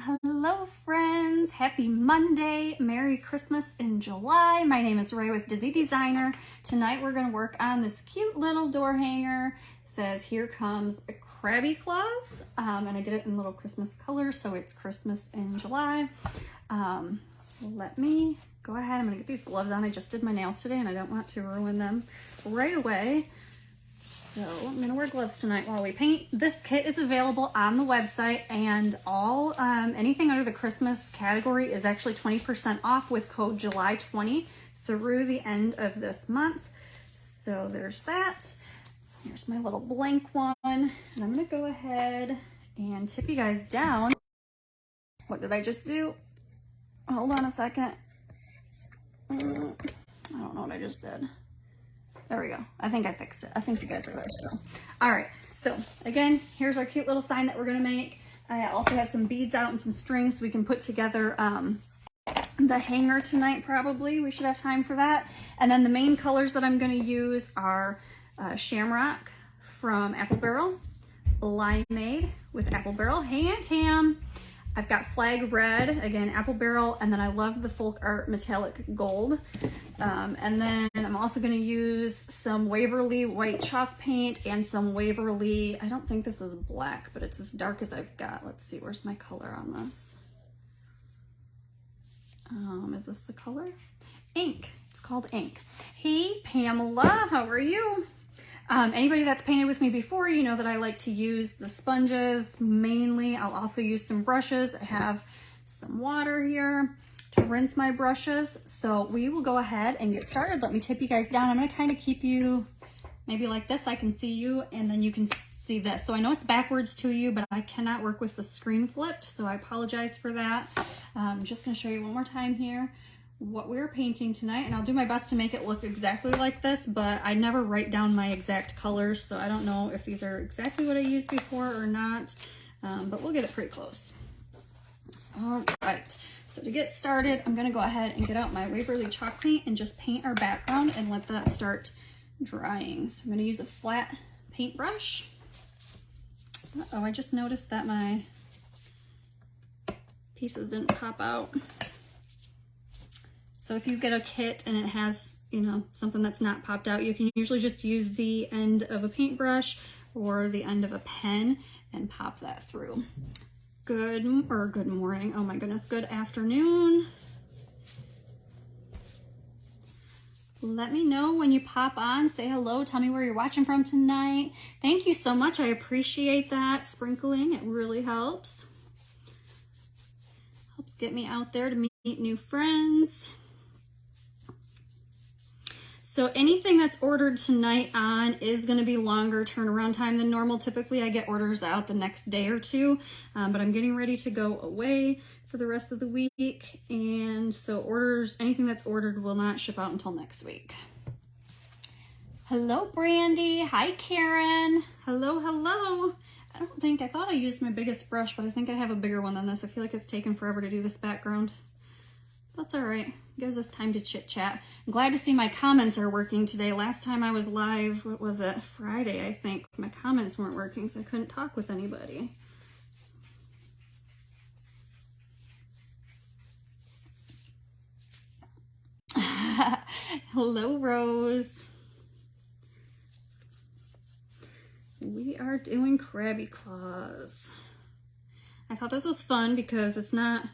Hello friends, happy Monday, Merry Christmas in July. My name is Ray with Dizzy Designer. Tonight we're going to work on this cute little door hanger. It says here comes a Crabby Claws, and I did it in little Christmas colors, so it's Christmas in July. Let me go ahead, I'm going to get these gloves on. I just did my nails today and I don't want to ruin them right away. So I'm going to wear gloves tonight while we paint. This kit is available on the website, and all anything under the Christmas category is actually 20% off with code July20 through the end of this month. So there's that. Here's my little blank one, and I'm going to go ahead and tip you guys down. What did I just do? Hold on a second. I don't know what I just did. There we go. I think I fixed it. I think you guys are there still. All right. So again, here's our cute little sign that we're going to make. I also have some beads out and some strings so we can put together the hanger tonight probably. We should have time for that. And then the main colors that I'm going to use are Shamrock from Apple Barrel, Limeade with Apple Barrel. Hey, Aunt Tam. I've got Flag Red, again, Apple Barrel, and then I love the Folk Art Metallic Gold. And then I'm also going to use some Waverly white chalk paint and some Waverly, I don't think this is black, but it's as dark as I've got. Let's see, where's my color on this? Is this the color? Ink. It's called Ink. Hey, Pamela, how are you? Anybody that's painted with me before, you know that I like to use the sponges mainly. I'll also use some brushes. I have some water here to rinse my brushes. So we will go ahead and get started. Let me tip you guys down. I'm going to kind of keep you maybe like this. I can see you and then you can see this. So I know it's backwards to you, but I cannot work with the screen flipped. So I apologize for that. I'm just going to show you one more time here what we're painting tonight, and I'll do my best to make it look exactly like this, but I never write down my exact colors, so I don't know if these are exactly what I used before or not, but we'll get it pretty close. All right, so to get started, I'm gonna go ahead and get out my Waverly chalk paint and just paint our background and let that start drying. So I'm gonna use a flat paintbrush. Uh-oh, I just noticed that my pieces didn't pop out. So if you get a kit and it has, you know, something that's not popped out, you can usually just use the end of a paintbrush or the end of a pen and pop that through. Good morning. Oh my goodness, good afternoon. Let me know when you pop on. Say hello. Tell me where you're watching from tonight. Thank you so much. I appreciate that sprinkling. It really helps. Helps get me out there to meet new friends. So anything that's ordered tonight on is going to be longer turnaround time than normal. Typically I get orders out the next day or two, but I'm getting ready to go away for the rest of the week. And so anything that's ordered will not ship out until next week. Hello, Brandy. Hi, Karen. Hello, hello. I thought I used my biggest brush, but I think I have a bigger one than this. I feel like it's taken forever to do this background. That's all right. It gives us time to chit chat. I'm glad to see my comments are working today. Last time I was live, what was it? Friday, I think. My comments weren't working, so I couldn't talk with anybody. Hello, Rose. We are doing Crabby Claws. I thought this was fun because it's not,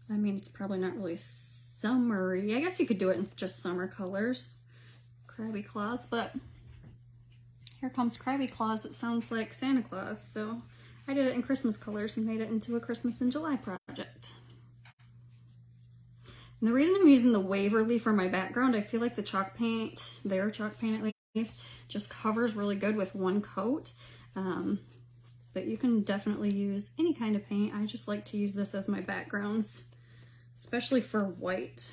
I mean, it's probably not really summery. I guess you could do it in just summer colors, Crabby Claws, but here comes Crabby Claws. It sounds like Santa Claus, so I did it in Christmas colors and made it into a Christmas in July project. And the reason I'm using the Waverly for my background, I feel like the chalk paint, their chalk paint at least, just covers really good with one coat. But you can definitely use any kind of paint. I just like to use this as my backgrounds, especially for white.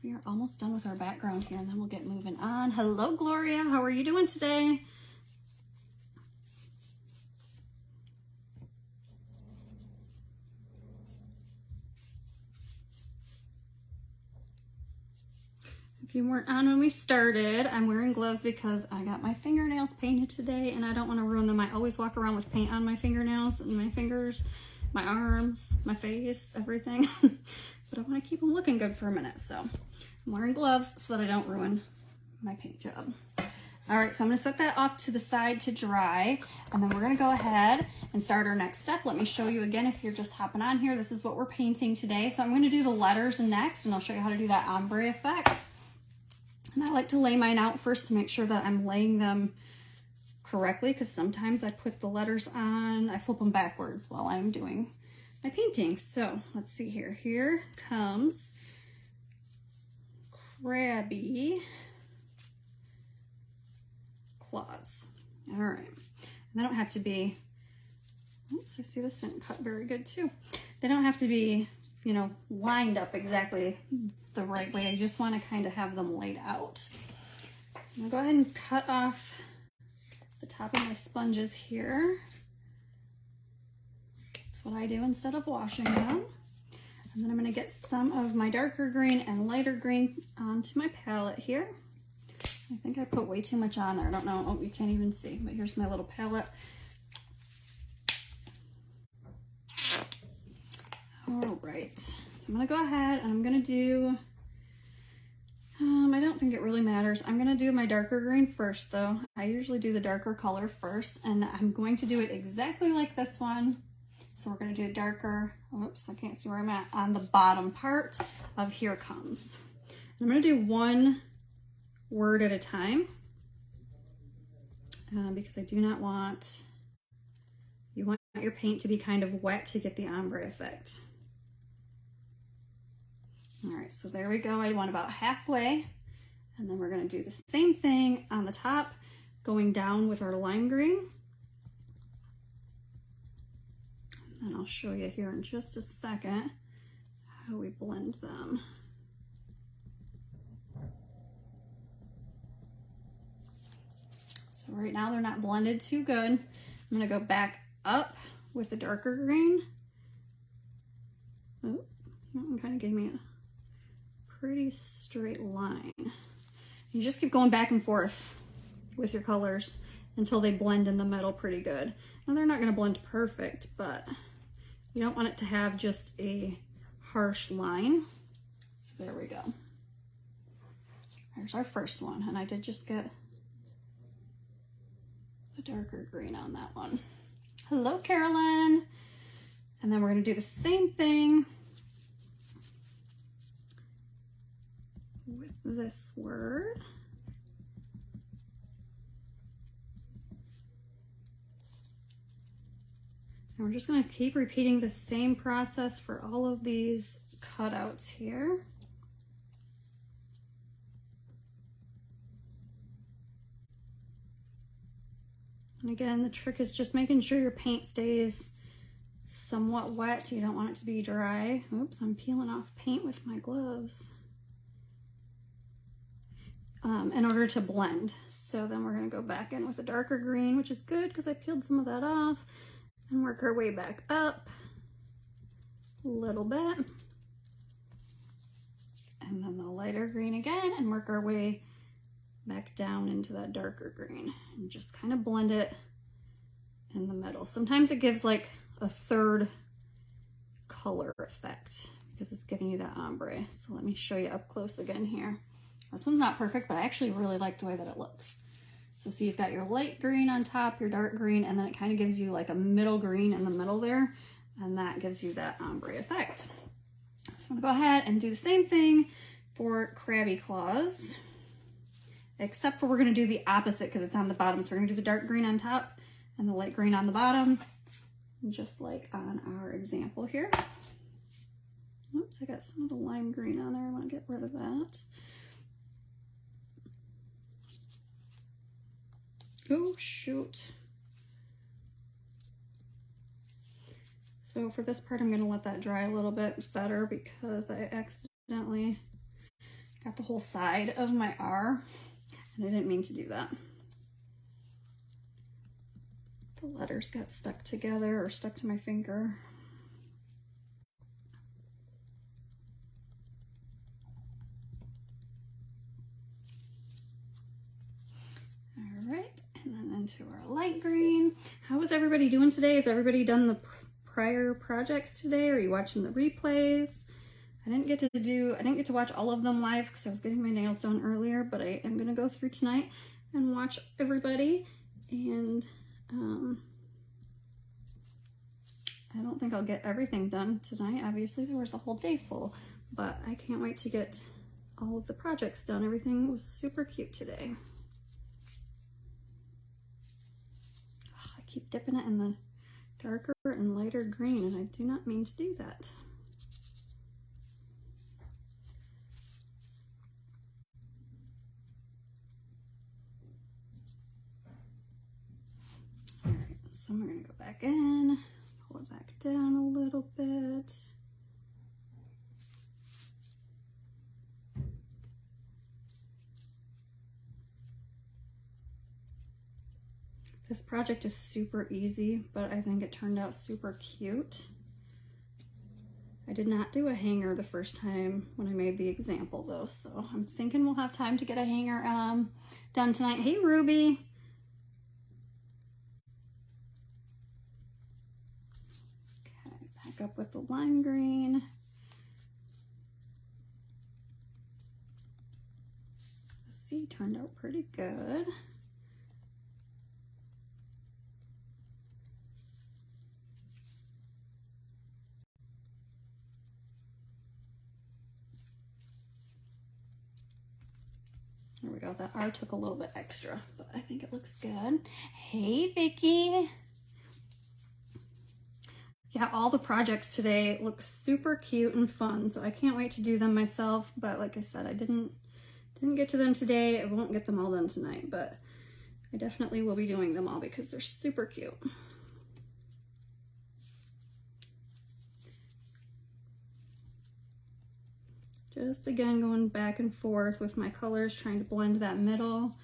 We are almost done with our background here, and then we'll get moving on. Hello, Gloria. How are you doing today? If you weren't on when we started, I'm wearing gloves because I got my fingernails painted today and I don't want to ruin them. I always walk around with paint on my fingernails and my fingers, my arms, my face, everything. But I want to keep them looking good for a minute. So I'm wearing gloves so that I don't ruin my paint job. All right, so I'm gonna set that off to the side to dry, and then we're gonna go ahead and start our next step. Let me show you again if you're just hopping on here. This is what we're painting today. So I'm gonna do the letters next, and I'll show you how to do that ombre effect. And I like to lay mine out first to make sure that I'm laying them correctly, because sometimes I put the letters on, I flip them backwards while I'm doing my painting. So let's see here. Here comes Crabby Claws. All right, and they don't have to be, oops, I see this didn't cut very good too. They don't have to be, you know, lined up exactly the right way. I just want to kind of have them laid out. So I'm gonna go ahead and cut off the top of my sponges here. That's what I do instead of washing them. And then I'm gonna get some of my darker green and lighter green onto my palette here. I think I put way too much on there. I don't know. Oh, you can't even see, but here's my little palette. All right, so I'm gonna go ahead and I'm gonna do, I don't think it really matters. I'm gonna do my darker green first though. I usually do the darker color first, and I'm going to do it exactly like this one. So we're gonna do a darker, oops, I can't see where I'm at, on the bottom part of Here Comes. I'm gonna do one word at a time because I do not want, you want your paint to be kind of wet to get the ombre effect. All right, so there we go. I went about halfway, and then we're gonna do the same thing on the top, going down with our lime green. And I'll show you here in just a second how we blend them. So right now they're not blended too good. I'm gonna go back up with the darker green. Oh, that one kind of gave me a pretty straight line. You just keep going back and forth with your colors until they blend in the middle pretty good. Now they're not gonna blend perfect, but you don't want it to have just a harsh line. So there we go. There's our first one, and I did just get the darker green on that one. Hello, Carolyn. And then we're gonna do the same thing with this word. And we're just gonna keep repeating the same process for all of these cutouts here. And again, the trick is just making sure your paint stays somewhat wet. You don't want it to be dry. Oops, I'm peeling off paint with my gloves. In order to blend. So then we're gonna go back in with a darker green, which is good because I peeled some of that off, and work our way back up a little bit. And then the lighter green again, and work our way back down into that darker green and just kind of blend it in the middle. Sometimes it gives like a third color effect because it's giving you that ombre. So let me show you up close again here. This one's not perfect, but I actually really like the way that it looks. So see, you've got your light green on top, your dark green, and then it kind of gives you like a middle green in the middle there, and that gives you that ombre effect. So I'm gonna go ahead and do the same thing for Crabby Claws, except for we're gonna do the opposite because it's on the bottom. So we're gonna do the dark green on top and the light green on the bottom, just like on our example here. Oops, I got some of the lime green on there. I wanna get rid of that. Oh, shoot. So for this part, I'm gonna let that dry a little bit better because I accidentally got the whole side of my R, and I didn't mean to do that. The letters got stuck together or stuck to my finger. into our light green. How is everybody doing today? Has everybody done the prior projects today? Are you watching the replays? I didn't get to watch all of them live because I was getting my nails done earlier, but I am going to go through tonight and watch everybody. And I don't think I'll get everything done tonight. Obviously, there was a whole day full, but I can't wait to get all of the projects done. Everything was super cute today. Oh, I keep dipping it in the darker and lighter green, and I do not mean to do that. All right, so we're going to go back in, pull it back down a little bit. This project is super easy, but I think it turned out super cute. I did not do a hanger the first time when I made the example though, so I'm thinking we'll have time to get a hanger done tonight. Hey Ruby! Okay, back up with the lime green. The sea turned out pretty good. There we go, that R took a little bit extra, but I think it looks good. Hey, Vicky. Yeah, all the projects today look super cute and fun, so I can't wait to do them myself, but like I said, I didn't get to them today. I won't get them all done tonight, but I definitely will be doing them all because they're super cute. Just again going back and forth with my colors, trying to blend that middle.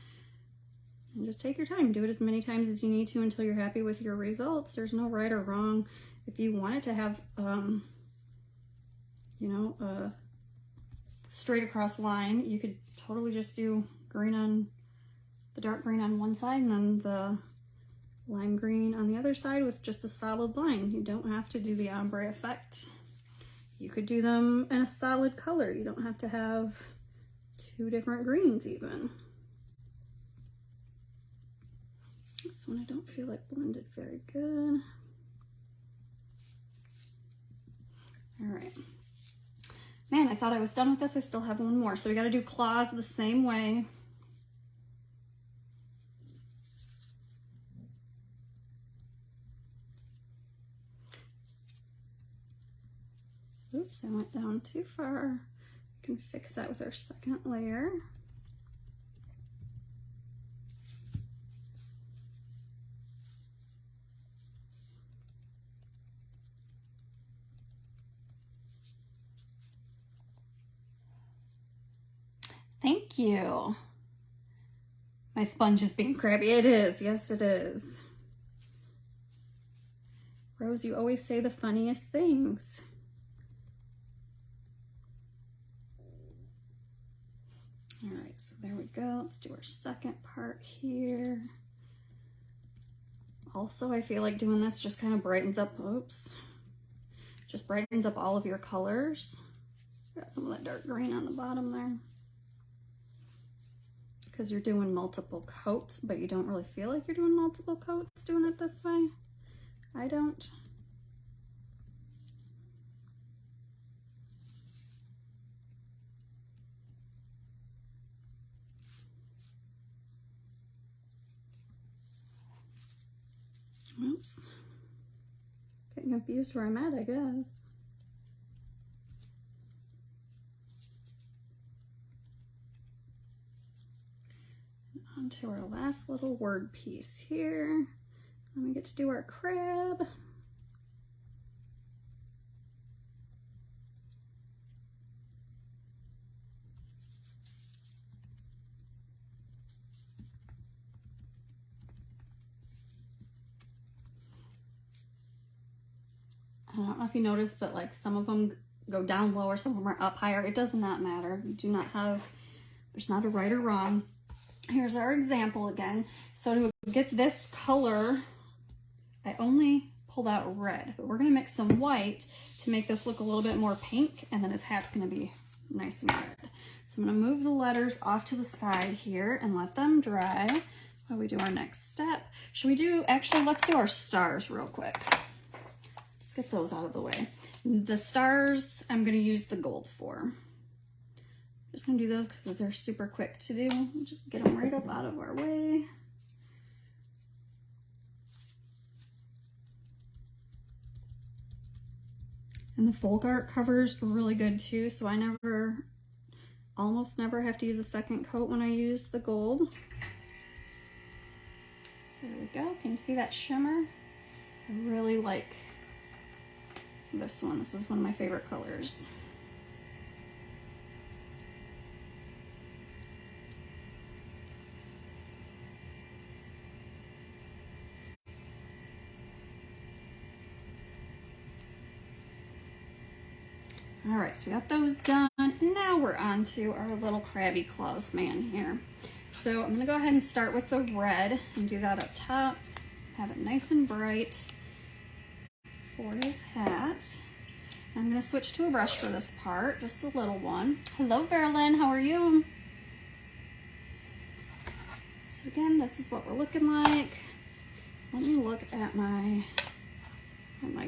And just take your time. Do it as many times as you need to until you're happy with your results. There's no right or wrong. If you wanted to have, you know, a straight across line, you could totally just do green on the dark green on one side and then the lime green on the other side with just a solid line. You don't have to do the ombre effect. You could do them in a solid color. You don't have to have two different greens even. This one I don't feel like blended very good. All right. Man, I thought I was done with this. I still have one more. So we got to do claws the same way. Oops, I went down too far. We can fix that with our second layer. Thank you. My sponge is being crabby. It is. Yes, it is. Rose, you always say the funniest things. All right, so there we go. Let's do our second part here. Also, I feel like doing this just kind of brightens up, oops, just brightens up all of your colors. Got some of that dark green on the bottom there. Because you're doing multiple coats, but you don't really feel like you're doing multiple coats doing it this way. I don't. Oops. Getting confused where I'm at, I guess. And on to our last little word piece here. Then we get to do our crab. I don't know if you noticed, but like some of them go down lower, some of them are up higher. It does not matter. You do not have, there's not a right or wrong. here's our example again. So to get this color, I only pulled out red, but we're gonna mix some white to make this look a little bit more pink, and then his hat's gonna be nice and red. So I'm gonna move the letters off to the side here and let them dry while we do our next step. Should we do, actually, let's do our stars real quick. Let's get those out of the way. The stars, I'm gonna use the gold for. Just gonna do those because they're super quick to do. Just get them right up out of our way. And the folk art cover's really good too, so I almost never have to use a second coat when I use the gold. So there we go. Can you see that shimmer? I really like this one. This is one of my favorite colors. All right, so we got those done. Now we're on to our little Crabby Claws man here. So I'm gonna go ahead and start with the red and do that up top. Have it nice and bright for his hat. I'm gonna switch to a brush for this part, just a little one. Hello, Verlyn, how are you? So again, this is what we're looking like. Let me look at my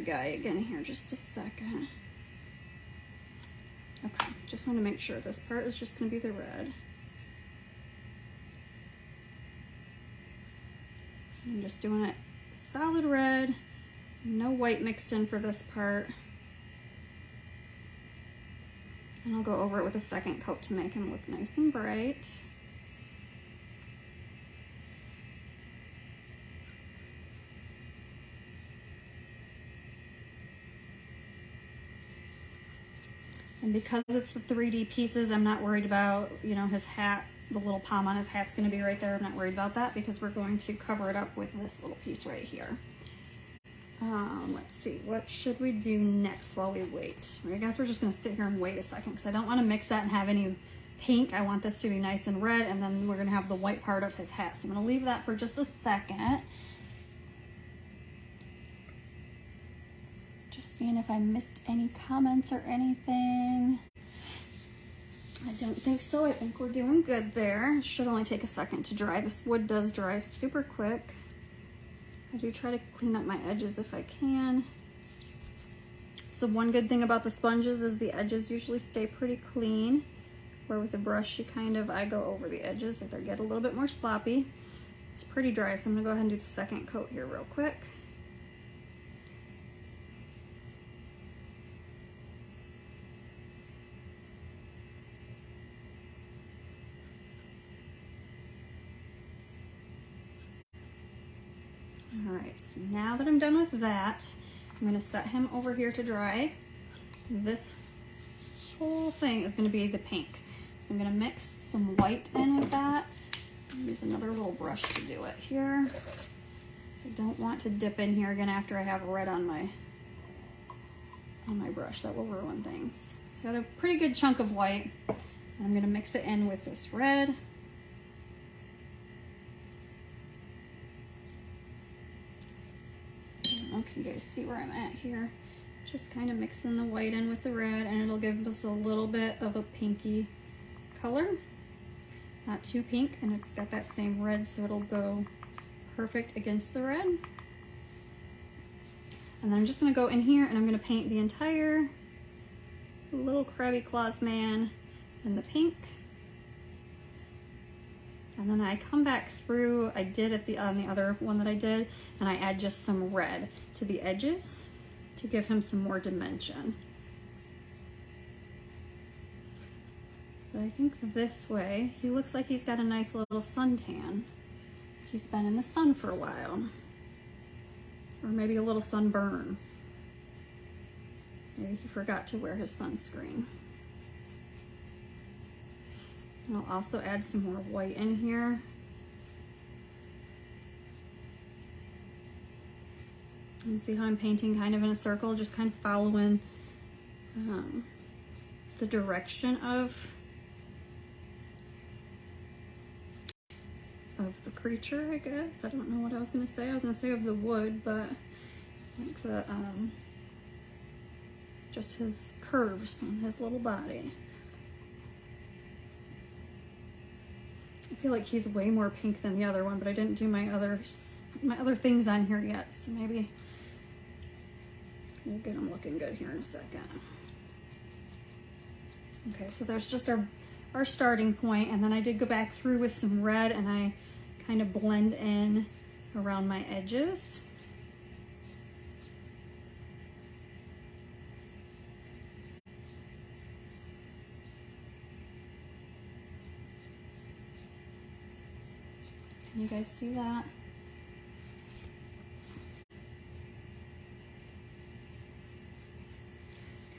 guy again here just a second. Okay, just want to make sure this part is just going to be the red. I'm just doing it solid red, no white mixed in for this part. And I'll go over it with a second coat to make him look nice and bright. And because it's the 3D pieces, I'm not worried about, you know, his hat, the little palm on his hat's gonna be right there. I'm not worried about that because we're going to cover it up with this little piece right here. Let's see, what should we do next while we wait? I guess we're just gonna sit here and wait a second because I don't wanna mix that and have any pink. I want this to be nice and red, and then we're gonna have the white part of his hat. So I'm gonna leave that for just a second. Seeing if I missed any comments or anything. I don't think so. I think we're doing good there. It should only take a second to dry. This wood does dry super quick. I do try to clean up my edges if I can. So one good thing about the sponges is the edges usually stay pretty clean, where with the brush I go over the edges if they get a little bit more sloppy. It's pretty dry, so I'm gonna go ahead and do the second coat here real quick. All right, so now that I'm done with that, I'm gonna set him over here to dry. This whole thing is gonna be the pink. So I'm gonna mix some white in with that. Use another little brush to do it here. So I don't want to dip in here again after I have red on my brush. That will ruin things. So I got a pretty good chunk of white. And I'm gonna mix it in with this red. Can you guys see where I'm at here? Just kind of mixing the white in with the red, and it'll give us a little bit of a pinky color. Not too pink, and it's got that same red, so it'll go perfect against the red. And then I'm just gonna go in here and I'm gonna paint the entire little Crabby Claws man in the pink. And then I come back through, I did on the other one that I did, and I add just some red to the edges to give him some more dimension. But I think this way, he looks like he's got a nice little suntan. He's been in the sun for a while. Or maybe a little sunburn. Maybe he forgot to wear his sunscreen. And I'll also add some more white in here. And see how I'm painting kind of in a circle, just kind of following the direction of of the creature, I guess. I don't know what I was gonna say. I was gonna say of the wood, but like the, just his curves on his little body. I feel like he's way more pink than the other one, but I didn't do my other things on here yet, so maybe we'll get them looking good here in a second. Okay, so there's just our starting point, and then I did go back through with some red and I kind of blend in around my edges. Can you guys see that?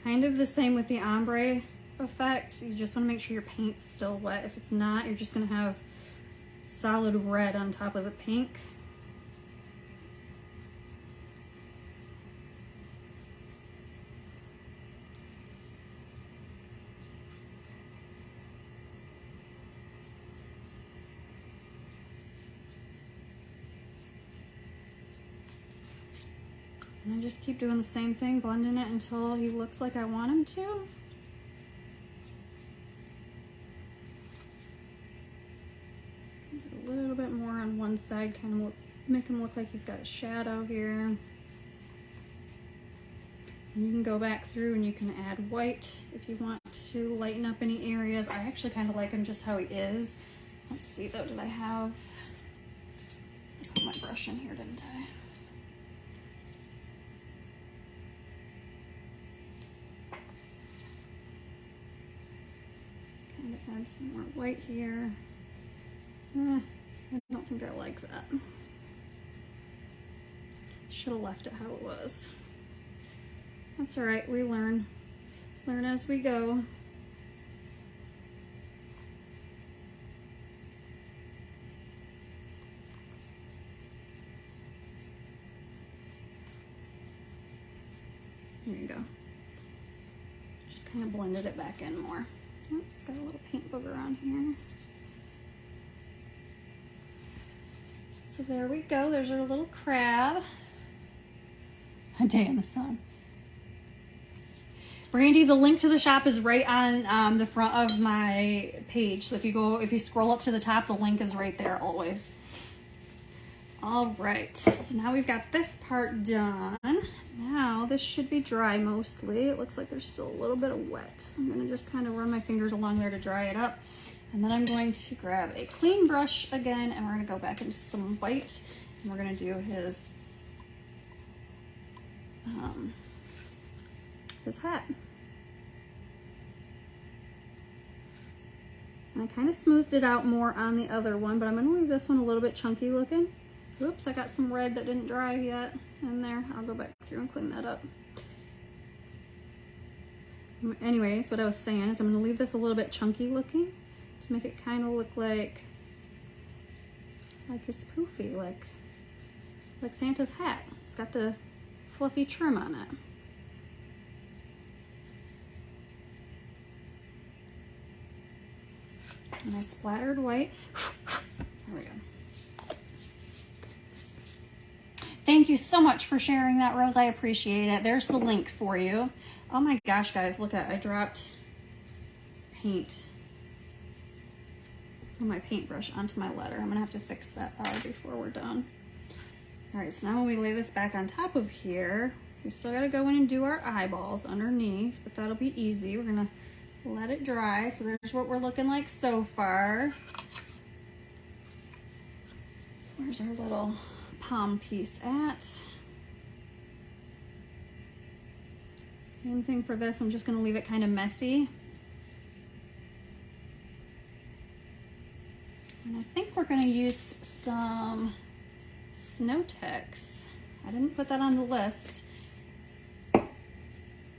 Kind of the same with the ombre effect. You just want to make sure your paint's still wet. If it's not, you're just going to have solid red on top of the pink. And I just keep doing the same thing, blending it until he looks like I want him to. A little bit more on one side, kind of make him look like he's got a shadow here. And you can go back through and you can add white if you want to lighten up any areas. I actually kind of like him just how he is. Let's see though, did I put my brush in here, didn't I? Add some more white here. I don't think I like that. Should have left it how it was. That's all right, we learn as we go. There you go. Just kind of blended it back in more. Oops, got a little paint booger on here. So there we go, there's our little crab. A day in the sun. Brandy, the link to the shop is right on the front of my page. So if you scroll up to the top, the link is right there always. All right, so now we've got this part done. Now this should be dry mostly. It looks like there's still a little bit of wet. So I'm gonna just kind of run my fingers along there to dry it up. And then I'm going to grab a clean brush again, and we're gonna go back into some white, and we're gonna do his hat. And I kind of smoothed it out more on the other one, but I'm gonna leave this one a little bit chunky looking. Oops, I got some red that didn't dry yet in there. I'll go back through and clean that up. Anyways, what I was saying is I'm gonna leave this a little bit chunky looking to make it kind of look like his poofy, like Santa's hat. It's got the fluffy trim on it. And I splattered white. There we go. Thank you so much for sharing that, Rose. I appreciate it. There's the link for you. Oh my gosh, guys, look at, I dropped paint on my paintbrush onto my letter. I'm gonna have to fix that R before we're done. All right, so now when we lay this back on top of here, we still gotta go in and do our eyeballs underneath, but that'll be easy. We're gonna let it dry. So there's what we're looking like so far. Where's our little palm piece at? Same thing for this. I'm just going to leave it kind of messy. And I think we're going to use some Snow Tex. I didn't put that on the list. I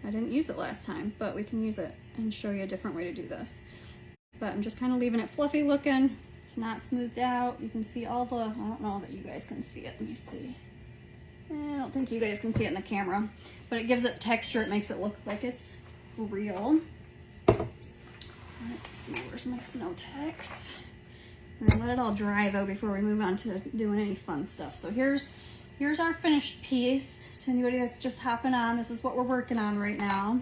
didn't use it last time, but we can use it and show you a different way to do this. But I'm just kind of leaving it fluffy looking. It's not smoothed out. You can see all the, I don't know that you guys can see it. Let me see. I don't think you guys can see it in the camera, but it gives it texture. It makes it look like it's real. Let's see, where's my Snow Tex? We're gonna let it all dry though before we move on to doing any fun stuff. So here's our finished piece. To anybody that's just hopping on, this is what we're working on right now.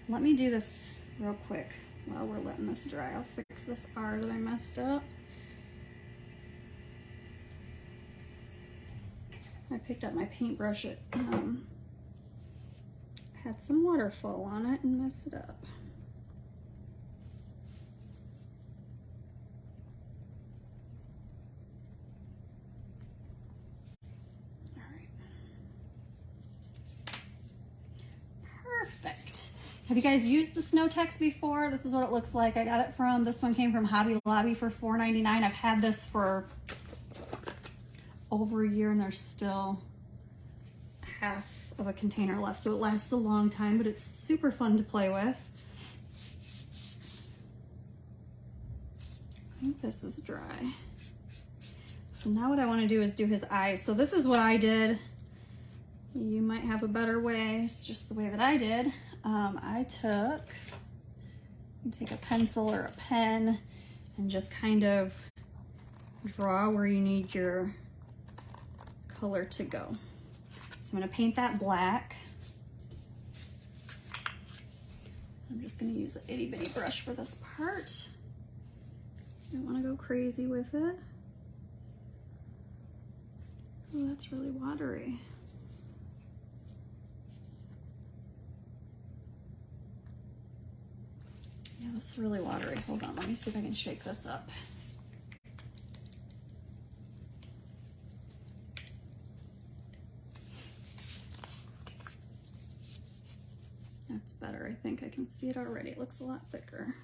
Let me do this real quick while we're letting this dry. I'll fix this R that I messed up. I picked up my paintbrush. It had some water fall on it and messed it up. All right. Perfect. Have you guys used the Snow Text before? This is what it looks like. I got it from, this one came from Hobby Lobby for $4.99. I've had this for over a year and there's still half of a container left, so it lasts a long time, but it's super fun to play with. I think this is dry. So now what I want to do is do his eyes. So this is what I did. You might have a better way. It's just the way that I did. You take a pencil or a pen and just kind of draw where you need your color to go. So I'm going to paint that black. I'm just going to use an itty bitty brush for this part. I don't want to go crazy with it. Oh, that's really watery. Yeah, this is really watery. Hold on, let me see if I can shake this up. That's better. I think I can see it already. It looks a lot thicker.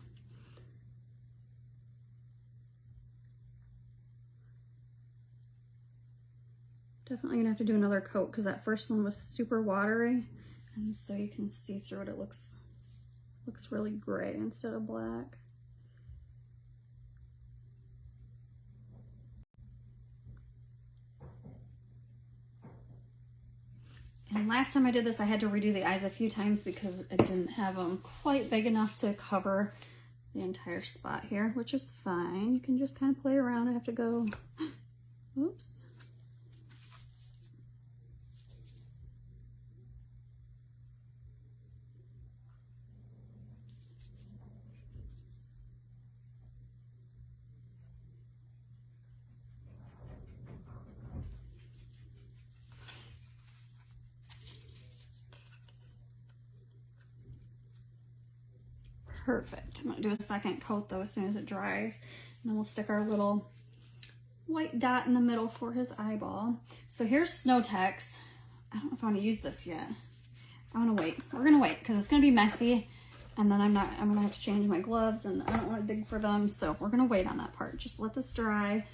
Definitely gonna have to do another coat because that first one was super watery, and so you can see through it. It looks really gray instead of black. And last time I did this, I had to redo the eyes a few times because it didn't have them quite big enough to cover the entire spot here, which is fine. You can just kind of play around. I have to go, oops. Perfect. I'm gonna do a second coat though as soon as it dries, and then we'll stick our little white dot in the middle for his eyeball. So here's Snow Text. I don't know if I want to use this yet. I want to wait. We're gonna wait because it's gonna be messy, and then I'm gonna have to change my gloves, and I don't want to dig for them. So we're gonna wait on that part. Just let this dry.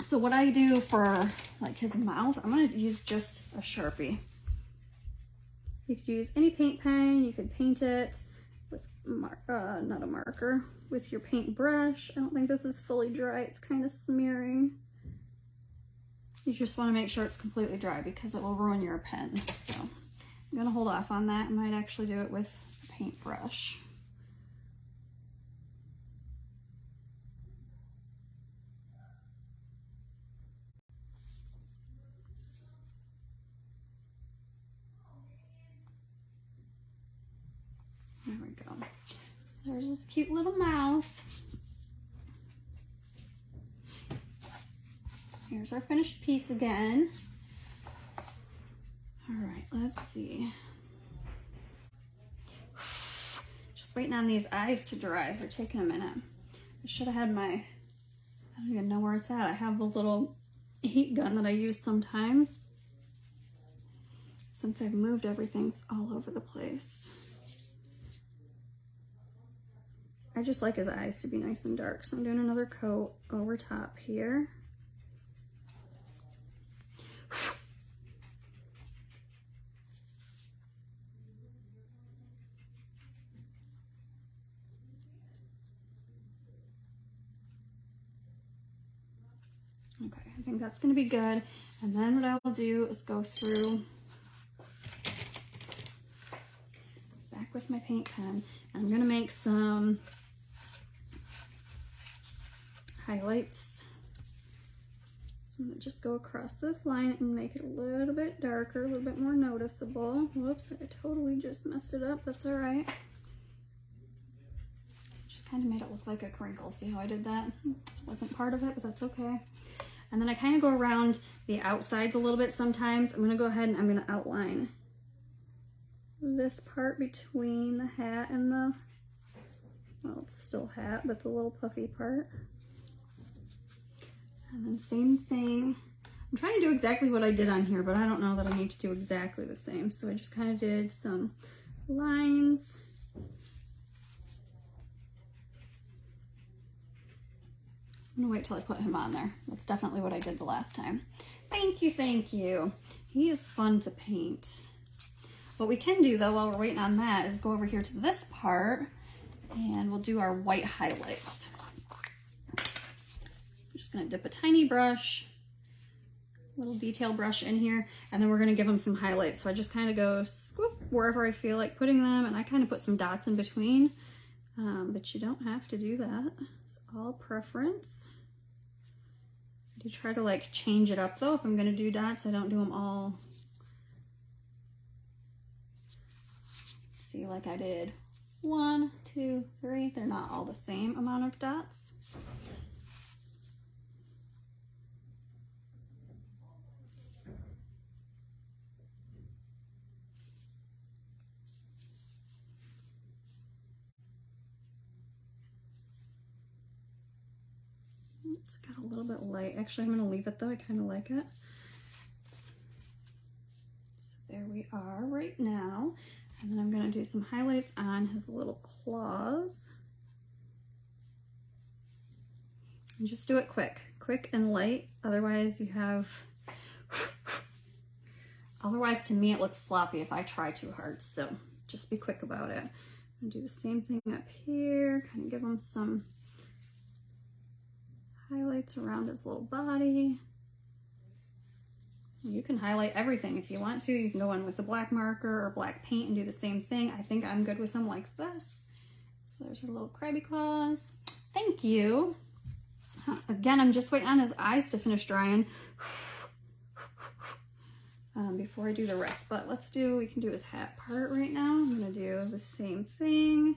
So what I do for like his mouth, I'm gonna use just a Sharpie. You could use any paint pen. You could paint it with not a marker, with your paintbrush. I don't think this is fully dry. It's kind of smearing. You just want to make sure it's completely dry because it will ruin your pen. So I'm gonna hold off on that. I might actually do it with a paintbrush. There we go. So there's this cute little mouth. Here's our finished piece again. All right, let's see. Just waiting on these eyes to dry. They're taking a minute. I should have had my, I don't even know where it's at. I have a little heat gun that I use sometimes. Since I've moved, everything's all over the place. I just like his eyes to be nice and dark, so I'm doing another coat over top here. Okay, I think that's gonna be good. And then what I will do is go through back with my paint pen, and I'm gonna make some highlights. So I'm gonna just go across this line and make it a little bit darker, a little bit more noticeable. Whoops, I totally just messed it up. That's all right. Just kind of made it look like a crinkle. See how I did that? Wasn't part of it, but that's okay. And then I kind of go around the outsides a little bit sometimes. I'm gonna go ahead and I'm gonna outline this part between the hat and the, well, it's still hat, but the little puffy part. And then same thing. I'm trying to do exactly what I did on here, but I don't know that I need to do exactly the same. So I just kind of did some lines. I'm gonna wait till I put him on there. That's definitely what I did the last time. Thank you, thank you. He is fun to paint. What we can do though, while we're waiting on that, is go over here to this part and we'll do our white highlights. So I'm just gonna dip a tiny brush, little detail brush in here, and then we're gonna give them some highlights. So I just kind of go scoop wherever I feel like putting them, and I kind of put some dots in between. But you don't have to do that. It's all preference. I do try to like change it up though. If I'm gonna do dots, I don't do them all. See, like I did 1, 2, 3. They're not all the same amount of dots. It's got a little bit light. Actually, I'm going to leave it though. I kind of like it. So there we are right now. And then I'm going to do some highlights on his little claws. And just do it quick and light. Otherwise you have, otherwise to me it looks sloppy if I try too hard. So just be quick about it. And do the same thing up here. Kind of give him some highlights around his little body. You can highlight everything if you want to. You can go in with a black marker or black paint and do the same thing. I think I'm good with them like this. So there's her little Crabby Claws. Thank you. Again, I'm just waiting on his eyes to finish drying before I do the rest. But let's do, we can do his hat part right now. I'm gonna do the same thing.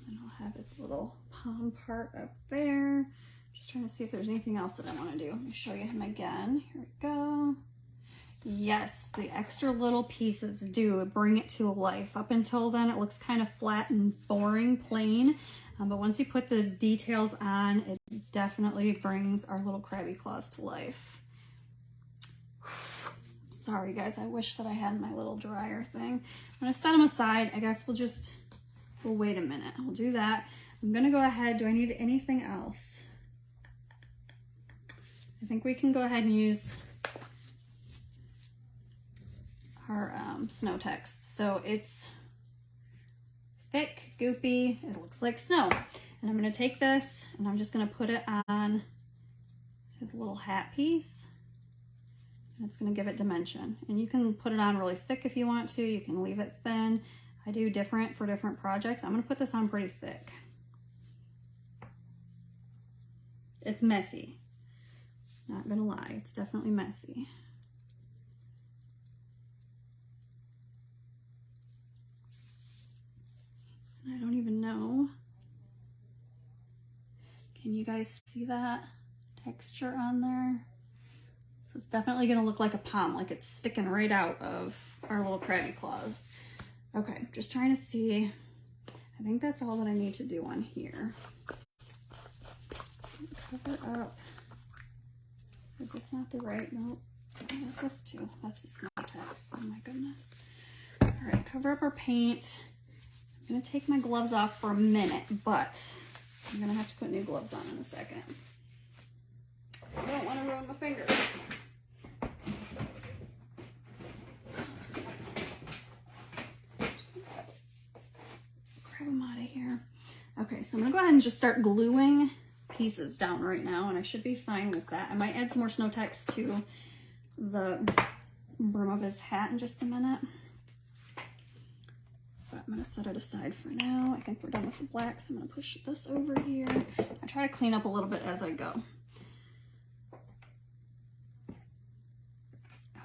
And I'll have his little palm part up there. Just trying to see if there's anything else that I want to do. Let me show you him again. Here we go. Yes, the extra little pieces do bring it to life. Up until then, it looks kind of flat and boring, plain. But once you put the details on, it definitely brings our little Crabby Claws to life. Sorry guys, I wish that I had my little dryer thing. I'm gonna set them aside. I guess we'll wait a minute. We'll do that. I'm gonna go ahead. Do I need anything else? I think we can go ahead and use our snow text. So it's thick, goopy, it looks like snow. And I'm gonna take this and I'm just gonna put it on his little hat piece. And it's gonna give it dimension. And you can put it on really thick if you want to. You can leave it thin. I do different for different projects. I'm gonna put this on pretty thick. It's messy. Not gonna lie, it's definitely messy. I don't even know. Can you guys see that texture on there? So it's definitely gonna look like a palm, like it's sticking right out of our little Crabby Claws. Okay, just trying to see. I think that's all that I need to do on here. Cover up. Is this not the right? Nope. What is this too? That's the snow text. Oh my goodness. All right, cover up our paint. I'm gonna take my gloves off for a minute, but I'm gonna have to put new gloves on in a second. I don't want to ruin my fingers. Grab them out of here. Okay, so I'm gonna go ahead and just start gluing pieces down right now, and I should be fine with that. I might add some more snow text to the brim of his hat in just a minute. But I'm gonna set it aside for now. I think we're done with the black, so I'm gonna push this over here. I try to clean up a little bit as I go.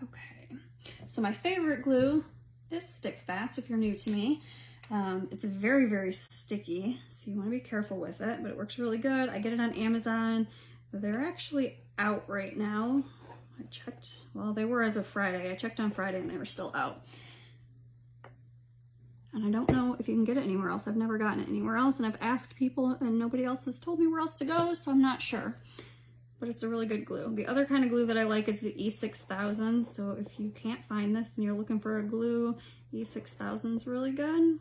Okay, so my favorite glue is Stick Fast if you're new to me. It's very, very sticky, so you want to be careful with it, but it works really good. I get it on Amazon. They're actually out right now. I checked, well, they were as of Friday. I checked on Friday and they were still out. And I don't know if you can get it anywhere else. I've never gotten it anywhere else, and I've asked people and nobody else has told me where else to go, so I'm not sure. But it's a really good glue. The other kind of glue that I like is the E6000. So if you can't find this and you're looking for a glue, E6000 is really good.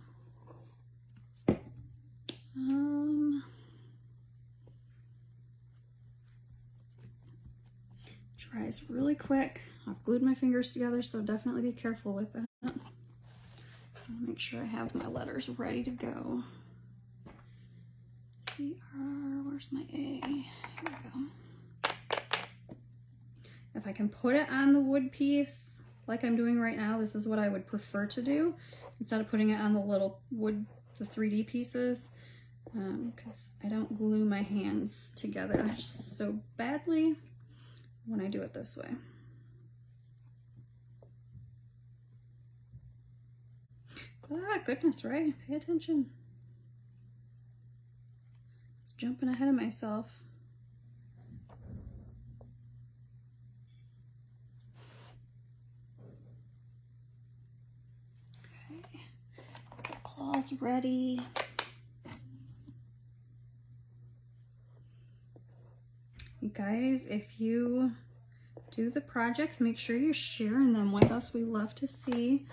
Dries really quick. I've glued my fingers together, so definitely be careful with it. I'll make sure I have my letters ready to go. CR, where's my A? Here we go. If I can put it on the wood piece like I'm doing right now, this is what I would prefer to do instead of putting it on the little wood, the 3D pieces, because I don't glue my hands together so badly when I do it this way. Ah, goodness, Ray, pay attention. I was jumping ahead of myself. Okay, claws ready. You guys, if you do the projects, make sure you're sharing them with us. We love to see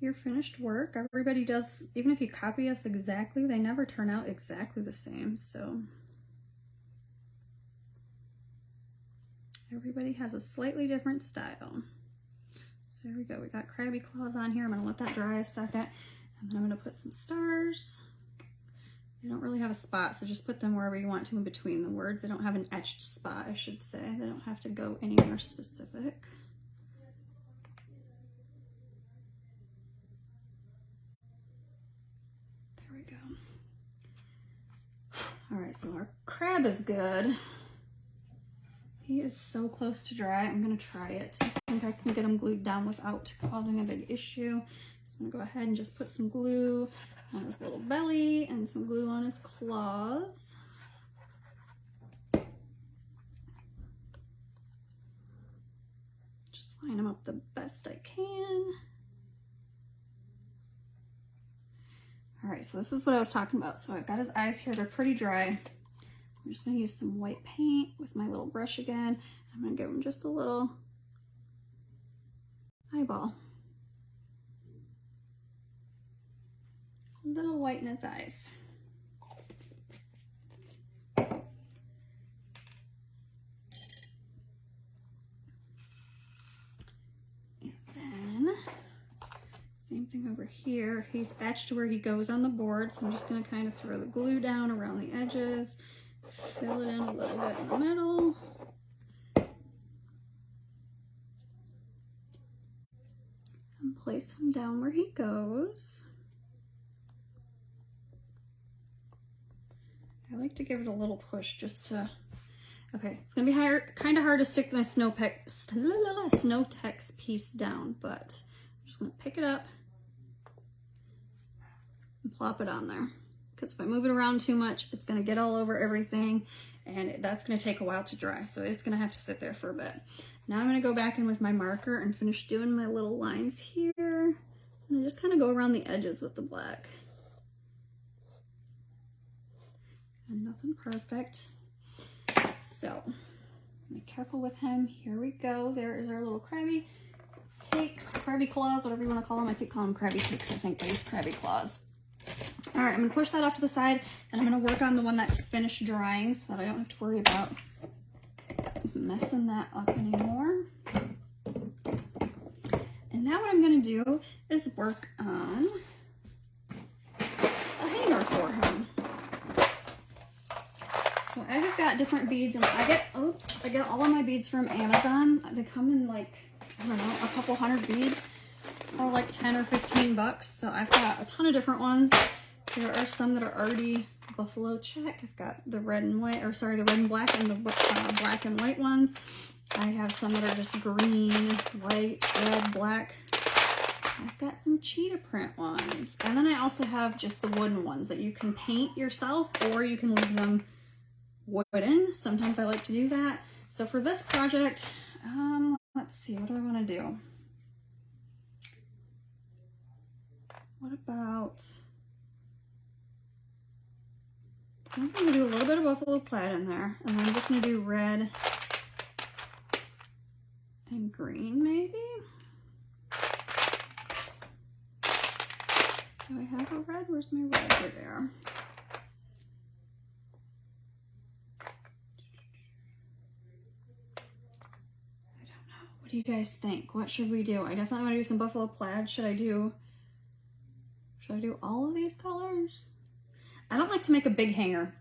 your finished work. Everybody does, even if you copy us exactly, they never turn out exactly the same. So everybody has a slightly different style. So there we go. We got Crabby Claws on here. I'm going to let that dry a second. And then I'm going to put some stars. They don't really have a spot, so just put them wherever you want to in between the words. They don't have an etched spot, I should say. They don't have to go anywhere specific. There we go. All right, so our crab is good. He is so close to dry. I'm gonna try it. I think I can get him glued down without causing a big issue. So I'm gonna go ahead and just put some glue on his little belly and some glue on his claws. Just line them up the best I can. All right, so this is what I was talking about. So I've got his eyes here, they're pretty dry. I'm just gonna use some white paint with my little brush again. I'm gonna give him just a little eyeball. A little white in his eyes. And then, same thing over here. He's etched where he goes on the board, so I'm just gonna kind of throw the glue down around the edges, fill it in a little bit in the middle. And place him down where he goes. I like to give it a little push just to, okay, it's gonna be kind of hard to stick my snow text piece down, but I'm just gonna pick it up and plop it on there. Because if I move it around too much, it's gonna get all over everything, and that's gonna take a while to dry, so it's gonna have to sit there for a bit. Now I'm gonna go back in with my marker and finish doing my little lines here, and I just kind of go around the edges with the black. And nothing perfect. So be careful with him. Here we go. There is our little crabby cakes, Crabby Claws, whatever you want to call them. I keep calling them crabby cakes, I think, but it's Crabby Claws. All right, I'm gonna push that off to the side, and I'm gonna work on the one that's finished drying so that I don't have to worry about messing that up anymore. And now what I'm gonna do is work on a hanger for him. So I have got different beads, and I get all of my beads from Amazon. They come in like, I don't know, a couple hundred beads for like 10 or 15 bucks. So I've got a ton of different ones. There are some that are already buffalo check. I've got the red and white, or sorry, the red and black and the black and white ones. I have some that are just green, white, red, black. I've got some cheetah print ones. And then I also have just the wooden ones that you can paint yourself, or you can leave them wooden. Sometimes I like to do that. So for this project, let's see, what do I want to do? What about, I'm going to do a little bit of buffalo plaid in there, and then I'm just going to do red and green maybe? Do I have a red? Where's my red? Here they are. What do you guys think? What should we do? I definitely want to do some buffalo plaid. Should I do all of these colors? I don't like to make a big hanger.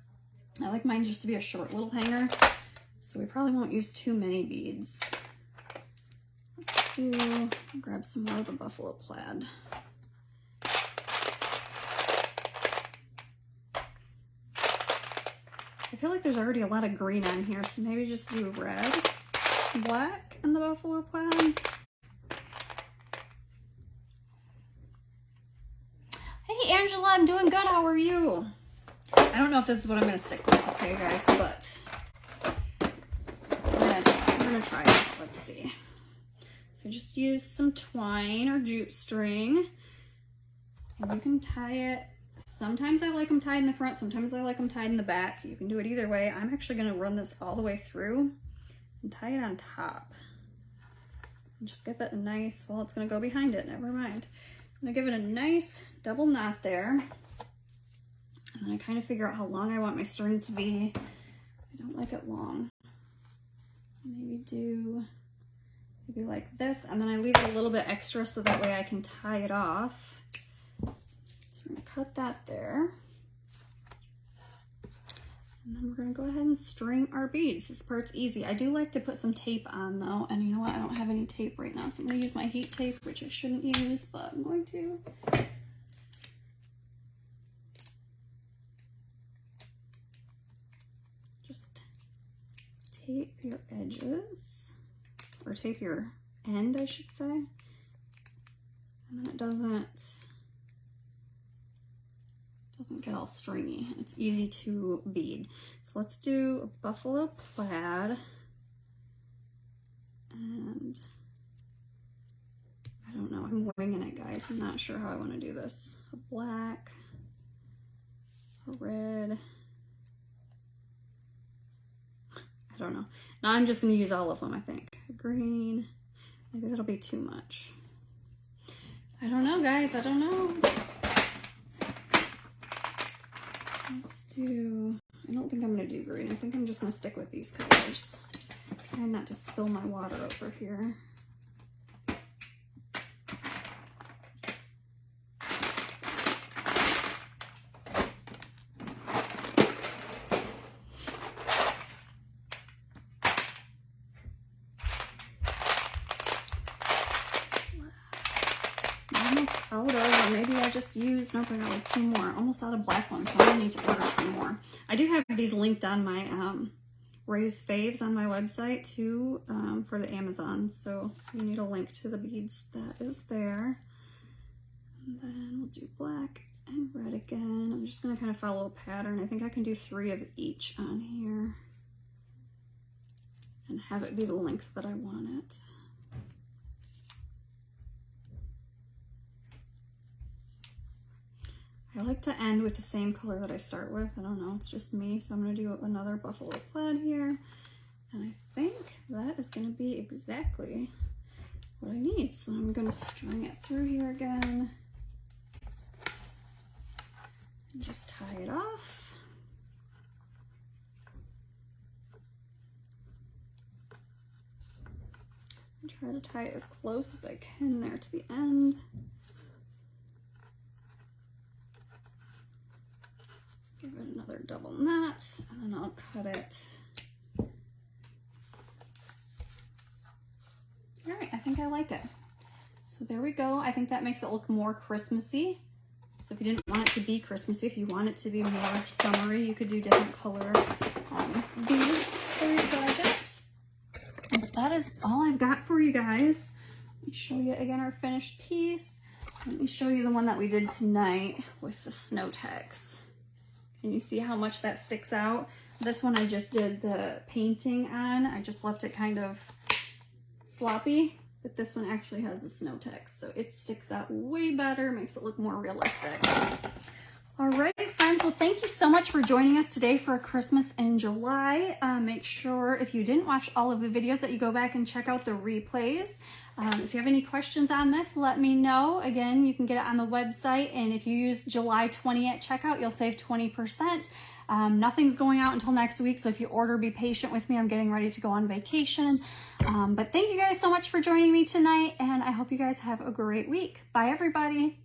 I like mine just to be a short little hanger. So we probably won't use too many beads. Let's grab some more of the buffalo plaid. I feel like there's already a lot of green on here, so maybe just do red, black, and the buffalo plaid. Hey Angela, I'm doing good. How are you? I don't know if this is what I'm going to stick with, okay guys, but we're gonna try it. Let's see. So just use some twine or jute string, and you can tie it. Sometimes I like them tied in the front, sometimes I like them tied in the back. You can do it either way. I'm actually going to run this all the way through and tie it on top. And just give it a nice, well, it's going to go behind it, never mind. It's going to give it a nice double knot there. And then I kind of figure out how long I want my string to be. I don't like it long. Maybe like this, and then I leave it a little bit extra so that way I can tie it off. I'm going to cut that there. And then we're going to go ahead and string our beads. This part's easy. I do like to put some tape on though, and you know what? I don't have any tape right now, so I'm going to use my heat tape, which I shouldn't use, but I'm going to. Just tape your edges, or tape your end, I should say. And then it doesn't get all stringy. It's easy to bead. So let's do a buffalo plaid, and I don't know, I'm winging it guys. I'm not sure how I want to do this. A black, a red, I don't know. Now I'm just going to use all of them, I think. A green, maybe that'll be too much. I don't know guys, I don't know. I don't think I'm going to do green. I think I'm just going to stick with these colors. Try not to spill my water over here. Out of, or maybe I just used, nope, I got like 2 more, almost out of black ones, so I'm gonna need to order some more. I do have these linked on my raised faves on my website too, for the Amazon, so if you need a link to the beads, that is there. And then we'll do black and red again. I'm just gonna kind of follow a pattern. I think I can do 3 of each on here and have it be the length that I want it. I like to end with the same color that I start with. I don't know, it's just me. So I'm going to do another buffalo plaid here. And I think that is going to be exactly what I need. So I'm going to string it through here again. And just tie it off. And try to tie it as close as I can there to the end. Give it another double knot, and then I'll cut it. All right, I think I like it. So there we go. I think that makes it look more Christmassy. So if you didn't want it to be Christmassy, if you want it to be more summery, you could do different color beads for your project. But that is all I've got for you guys. Let me show you again our finished piece. Let me show you the one that we did tonight with the snow tags. Can you see how much that sticks out? This one I just did the painting on. I just left it kind of sloppy, but this one actually has the snow text, so it sticks out way better, makes it look more realistic. All right, friends, well, thank you so much for joining us today for Christmas in July. Make sure if you didn't watch all of the videos that you go back and check out the replays. If you have any questions on this, let me know. Again, you can get it on the website, and if you use July 20 at checkout, you'll save 20%. Nothing's going out until next week, so if you order, be patient with me. I'm getting ready to go on vacation. But thank you guys so much for joining me tonight, and I hope you guys have a great week. Bye, everybody.